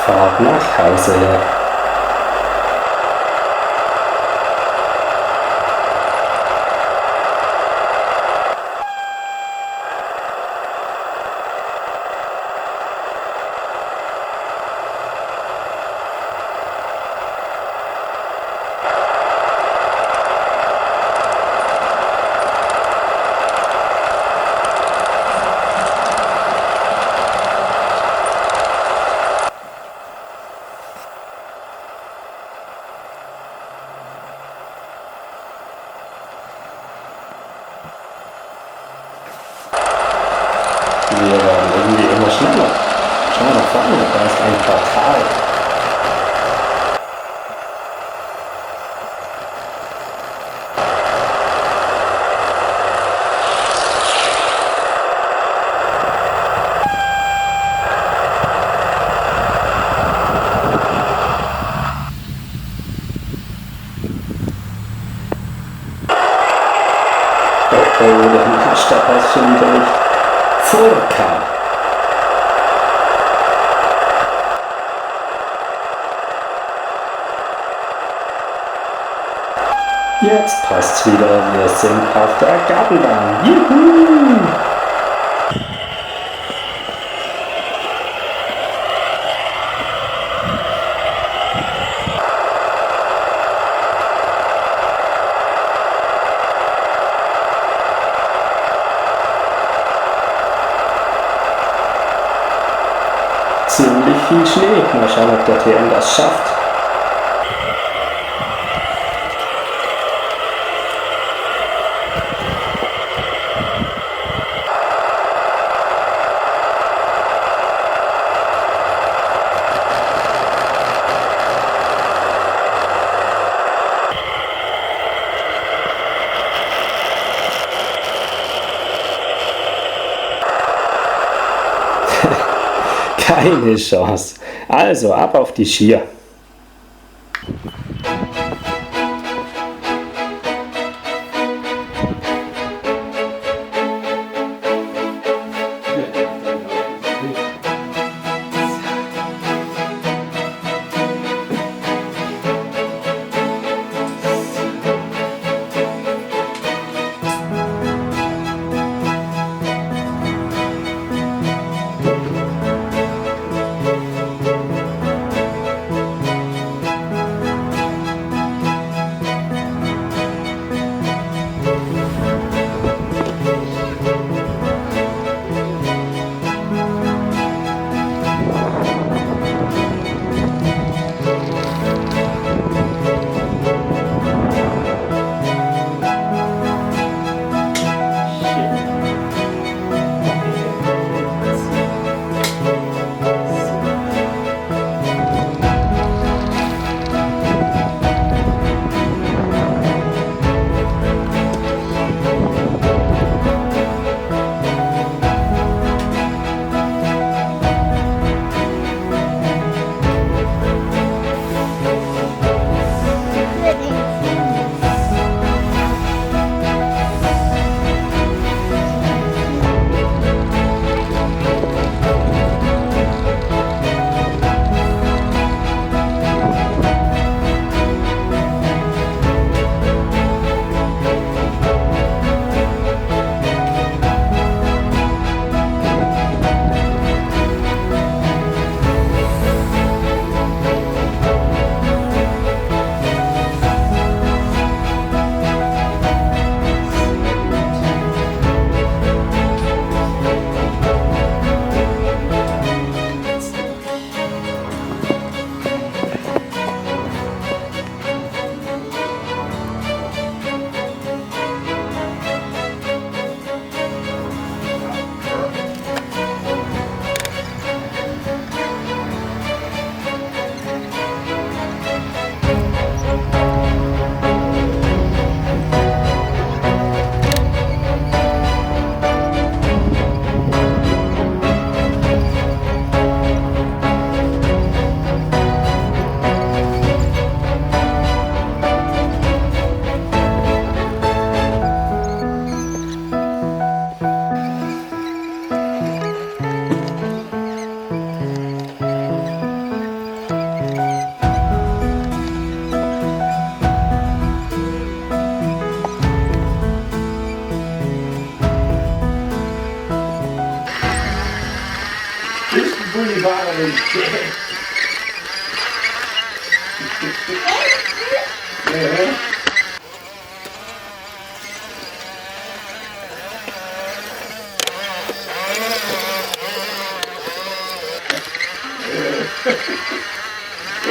Fahrt nach Hause. Wir werden irgendwie immer schneller. Schau mal da vorne, da ist ein Portal. Oh, der Stadt heißt schon wieder nicht Furka. Jetzt passt's wieder, wir sind auf der Gartenbahn. Juhu! Ziemlich viel Schnee. Mal schauen, ob der TM das schafft. Keine Chance. Also ab auf die Skier.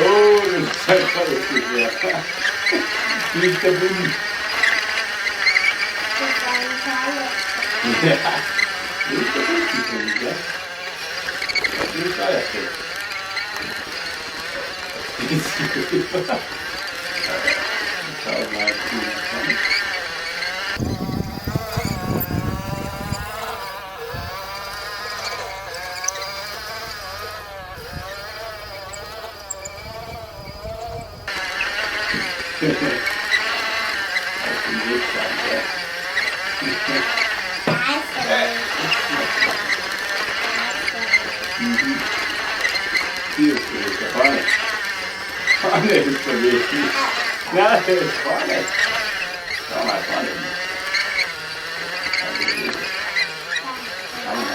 Oh, das ist einfach richtig mehr. Nicht der Wind. Ja, nicht der Wind, ja. Das ist ein Steuerstück. Das ist super. Schau mal, wie das kommt. Auf dem Weg sein, ja. Hier ist der Weg, da vorne. Vorne ist der Weg. Ja, der ist vorne. Schau mal, vorne. Schau mal.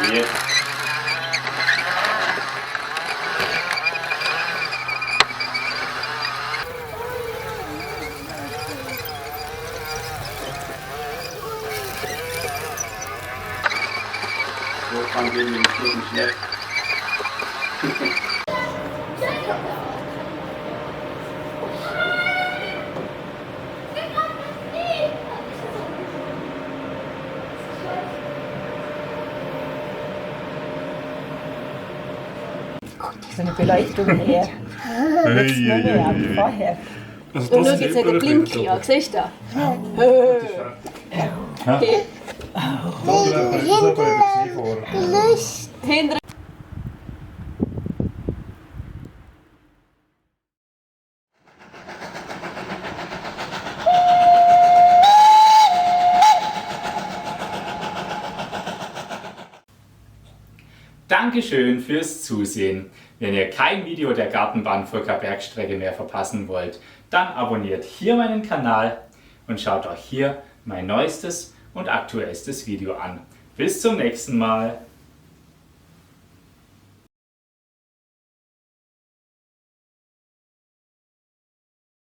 Ja. So kann gehen wir nicht schnell. So eine Beleuchtung her. Jetzt noch mehr als vorher. Also Und schau, jetzt hat er blinkt hier, siehst du? Okay. Hinter. Dankeschön fürs Zusehen. Wenn ihr kein Video der Gartenbahn Furka-Bergstrecke mehr verpassen wollt, dann abonniert hier meinen Kanal und schaut euch hier mein neuestes und aktuellstes Video an. Bis zum nächsten Mal.